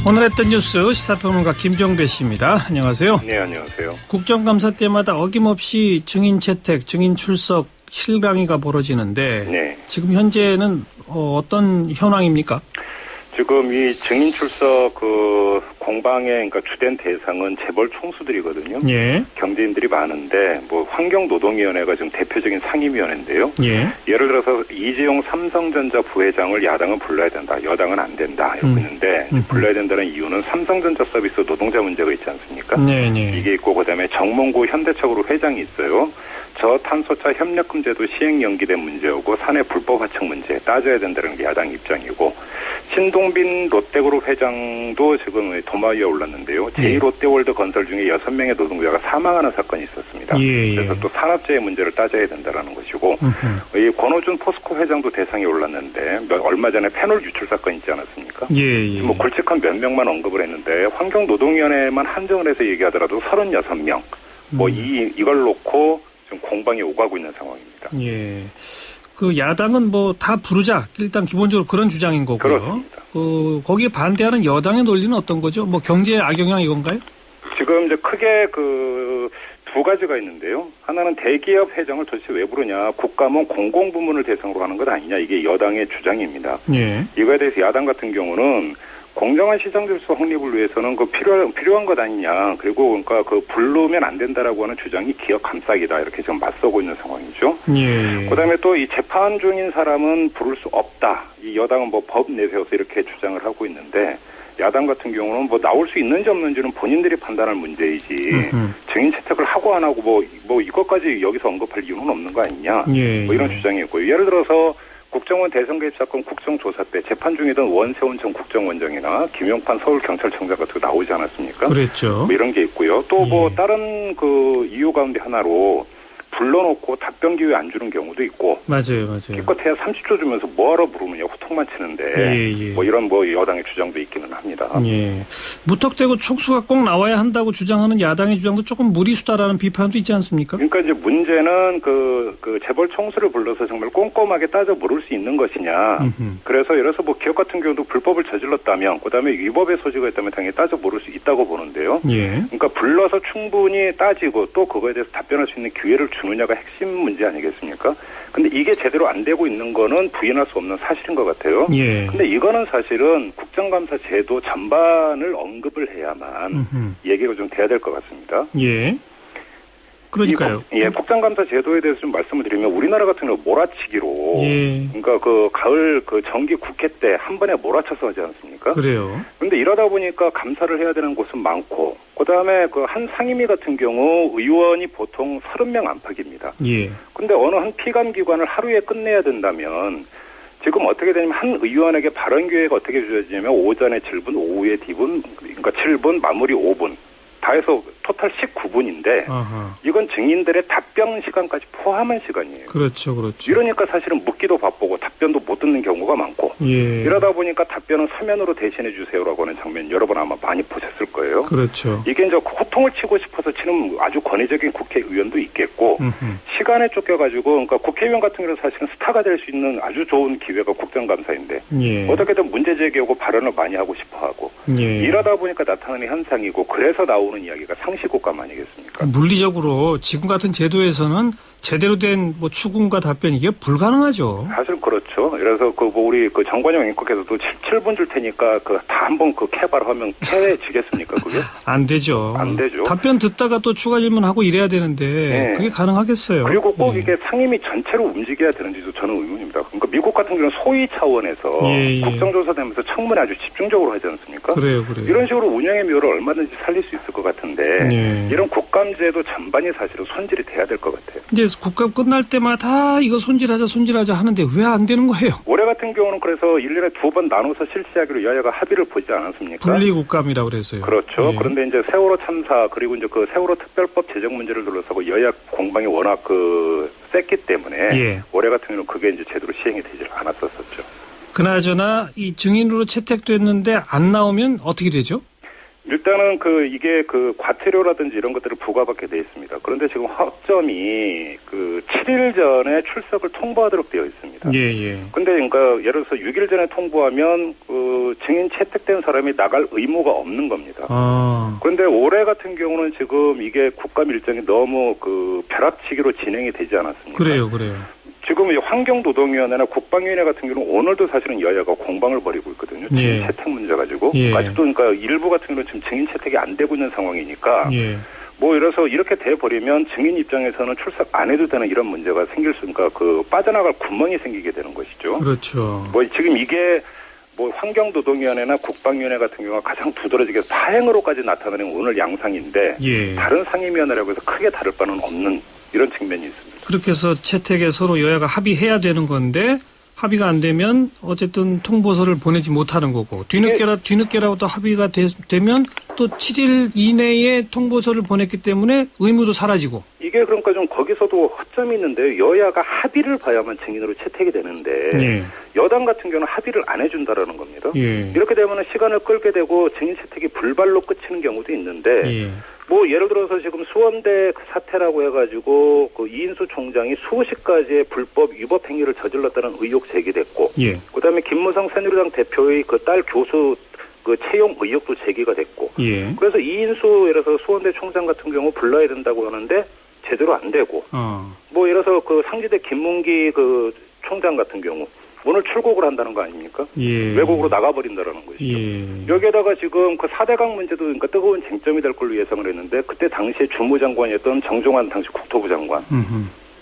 오늘 했던 뉴스 시사평론가 김종배 씨입니다. 안녕하세요. 네, 안녕하세요. 국정감사 때마다 어김없이 증인 채택, 증인 출석, 실강의가 벌어지는데 네. 지금 현재는 어떤 현황입니까? 지금 이 증인 출석 공방의 그러니까 주된 대상은 재벌 총수들이거든요. 예. 경제인들이 많은데 환경노동위원회가 지금 대표적인 상임위원회인데요. 예. 예를 들어서 이재용 삼성전자 부회장을 야당은 불러야 된다, 여당은 안 된다 이러고 있는데 불러야 된다는 이유는 삼성전자 서비스 노동자 문제가 있지 않습니까? 네네. 이게 있고 그다음에 정몽구 현대차그룹 회장이 있어요. 저탄소차 협력금제도 시행 연기된 문제고 사내 불법 하청 문제 따져야 된다는 게 야당 입장이고 신동빈 롯데그룹 회장도 지금 도마 위에 올랐는데요. 제2롯데월드 건설 중에 6명의 노동자가 사망하는 사건이 있었습니다. 예. 그래서 또 산업재해 문제를 따져야 된다는 것이고 이 권오준 포스코 회장도 대상에 올랐는데 얼마 전에 페놀 유출 사건 있지 않았습니까? 예. 굵직한 몇 명만 언급을 했는데 환경노동위원회만 한정을 해서 얘기하더라도 36명 이걸 놓고 지금 공방이 오가고 있는 상황입니다. 예. 야당은 다 부르자. 일단 기본적으로 그런 주장인 거고요. 그렇습니다. 거기에 반대하는 여당의 논리는 어떤 거죠? 경제 악영향 이건가요? 지금 이제 크게 두 가지가 있는데요. 하나는 대기업 회장을 도대체 왜 부르냐. 국가문 공공부문을 대상으로 하는 것 아니냐. 이게 여당의 주장입니다. 예. 이거에 대해서 야당 같은 경우는 공정한 시장 질서 확립을 위해서는 필요한 것 아니냐. 그리고 부르면 안 된다라고 하는 주장이 기업 감싸기다. 이렇게 지금 맞서고 있는 상황이죠. 예. 그다음에 또 이 재판 중인 사람은 부를 수 없다. 이 여당은 법 내세워서 이렇게 주장을 하고 있는데 야당 같은 경우는 나올 수 있는지 없는지는 본인들이 판단할 문제이지 증인 채택을 하고 안 하고 이것까지 여기서 언급할 이유는 없는 거 아니냐. 예. 이런 주장이 있고요. 예를 들어서 국정원 대선 개입 사건 국정조사 때 재판 중이던 원세훈 전 국정원장이나 김용판 서울경찰청장 같은 거 나오지 않았습니까? 그랬죠. 이런 게 있고요. 또 다른 이유 가운데 하나로 불러놓고 답변 기회 안 주는 경우도 있고. 맞아요. 기껏해야 30초 주면서 뭐하러 부르느냐 호통만 치는데. 이런 여당의 주장도 있기는 합니다. 예. 무턱대고 촉수가 꼭 나와야 한다고 주장하는 야당의 주장도 조금 무리수다라는 비판도 있지 않습니까? 그러니까 이제 문제는 재벌 총수를 불러서 정말 꼼꼼하게 따져 물을 수 있는 것이냐. 그래서 예를 들어서 기업 같은 경우도 불법을 저질렀다면 그다음에 위법의 소지가 있다면 당연히 따져 물을 수 있다고 보는데요. 예. 그러니까 불러서 충분히 따지고 또 그거에 대해서 답변할 수 있는 기회를 주느냐가 핵심 문제 아니겠습니까? 근데 이게 제대로 안 되고 있는 거는 부인할 수 없는 사실인 것 같아요. 예. 근데 이거는 사실은 국정감사 제도 전반을 언급을 해야만 얘기가 좀 돼야 될 것 같습니다. 예. 그러니까요. 국정감사 제도에 대해서 좀 말씀을 드리면 우리나라 같은 경우 몰아치기로 그러니까 가을 정기 국회 때 한 번에 몰아쳐서 하지 않습니까? 그래요. 그런데 이러다 보니까 감사를 해야 되는 곳은 많고 그다음에 한 상임위 같은 경우 의원이 보통 30명 안팎입니다. 예. 근데 어느 한 피감기관을 하루에 끝내야 된다면 지금 어떻게 되냐면 한 의원에게 발언 기회가 어떻게 주어지냐면 오전에 7분, 오후에 D분, 그러니까 7분, 마무리 5분. 다 해서 토탈 19분인데 이건 증인들의 답변 시간까지 포함한 시간이에요. 그렇죠. 이러니까 사실은 묻기도 바쁘고 답변도 못 듣는 경우가 많고 이러다 보니까 답변은 서면으로 대신해 주세요라고 하는 장면 여러 번 아마 많이 보셨을 거예요. 그렇죠. 이게 이제 호통을 치고 싶어서 치는 아주 권위적인 국회의원도 있겠고 시간에 쫓겨가지고 그러니까 국회의원 같은 경우는 사실은 스타가 될 수 있는 아주 좋은 기회가 국정감사인데 어떻게든 문제 제기하고 발언을 많이 하고 싶어하고 이러다 보니까 나타나는 현상이고 그래서 나오는 이야기가 상시국감 아니겠습니까? 물리적으로 지금 같은 제도에서는 제대로 된 추궁과 답변 이게 불가능하죠. 사실 그렇죠. 그래서 우리 정관용 앵커께서도 7분 줄 테니까 다 한번 캐바를 하면 캐지겠습니까 그게? 안 되죠. 안 되죠. 답변 듣다가 또 추가 질문하고 이래야 되는데 그게 가능하겠어요? 그리고 꼭 이게 상임위 전체로 움직여야 되는지도 저는 의문입니다. 그러니까 미국 같은 경우는 소위 차원에서 국정조사되면서 청문회 아주 집중적으로 하지 않습니까? 그래요. 이런 식으로 운영의 묘를 얼마든지 살릴 수 있을 것 같은데 이런 국감제도 전반이 사실은 손질이 돼야 될 것 같아요. 이제 국감 끝날 때마다 이거 손질하자 하는데 왜 안 되는 거예요? 올해 같은 경우는 그래서 1년에 2번 나눠서 실시하기로 여야가 합의를 보지 않았습니까? 분리국감이라고 그랬어요. 그렇죠. 그런데 이제 세월호 참사 그리고 이제 세월호 특별법 제정 문제를 둘러싸고 여야 공방이 워낙 셌기 때문에 올해 같은 경우는 그게 이제 제대로 시행이 되지 않았었죠. 그나저나 이 증인으로 채택됐는데 안 나오면 어떻게 되죠? 일단은 이게 과태료라든지 이런 것들을 부과받게 돼 있습니다. 그런데 지금 허점이 7일 전에 출석을 통보하도록 되어 있습니다. 예, 예. 근데 그러니까 예를 들어서 6일 전에 통보하면 증인 채택된 사람이 나갈 의무가 없는 겁니다. 아. 그런데 올해 같은 경우는 지금 이게 국감 일정이 너무 벼락치기로 진행이 되지 않았습니까? 그래요. 지금 이 환경노동위원회나 국방위원회 같은 경우는 오늘도 사실은 여야가 공방을 벌이고 있거든요. 증인 예. 채택 문제 가지고. 예. 아직도 그러니까 일부 같은 경우는 지금 증인 채택이 안 되고 있는 상황이니까. 예. 이래서 이렇게 돼버리면 증인 입장에서는 출석 안 해도 되는 이런 문제가 생길 수, 그러니까 빠져나갈 구멍이 생기게 되는 것이죠. 그렇죠. 지금 이게 환경노동위원회나 국방위원회 같은 경우가 가장 두드러지게 파행으로까지 나타나는 오늘 양상인데. 예. 다른 상임위원회라고 해서 크게 다를 바는 없는 이런 측면이 있습니다. 그렇게 해서 채택에 서로 여야가 합의해야 되는 건데 합의가 안 되면 어쨌든 통보서를 보내지 못하는 거고 뒤늦게라도 합의가 되면 또 7일 이내에 통보서를 보냈기 때문에 의무도 사라지고. 이게 그러니까 좀 거기서도 허점이 있는데요. 여야가 합의를 봐야만 증인으로 채택이 되는데 예. 여당 같은 경우는 합의를 안 해준다라는 겁니다. 예. 이렇게 되면 시간을 끌게 되고 증인 채택이 불발로 끝이는 경우도 있는데 예. 예를 들어서 지금 수원대 사태라고 해가지고 이인수 총장이 수십 가지의 불법 위법 행위를 저질렀다는 의혹 제기됐고, 예. 그다음에 김무성 새누리당 대표의 딸 교수 채용 의혹도 제기가 됐고, 예. 그래서 이인수 예를 들어서 수원대 총장 같은 경우 불러야 된다고 하는데 제대로 안 되고, 예를 들어서 상지대 김문기 총장 같은 경우 오늘 출국을 한다는 거 아닙니까? 예. 외국으로 나가버린다라는 것이죠. 예. 여기에다가 지금 4대강 문제도 그러니까 뜨거운 쟁점이 될 걸로 예상을 했는데 그때 당시에 주무장관이었던 정종환 당시 국토부 장관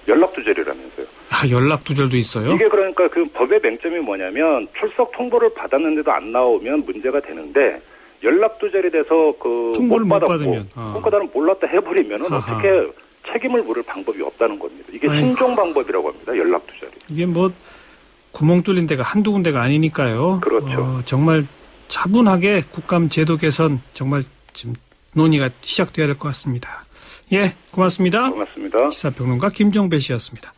연락두절이라면서요. 연락두절도 있어요? 이게 그러니까 법의 맹점이 뭐냐면 출석 통보를 받았는데도 안 나오면 문제가 되는데 연락두절이 돼서 통보를 못 받으면 그러니까 나는 몰랐다 해버리면은 어떻게 책임을 물을 방법이 없다는 겁니다. 이게 신종 방법이라고 합니다. 연락두절이. 이게 구멍 뚫린 데가 한두 군데가 아니니까요. 그렇죠. 정말 차분하게 국감 제도 개선 정말 지금 논의가 시작돼야 될 것 같습니다. 예, 고맙습니다. 고맙습니다. 시사평론가 김종배 씨였습니다.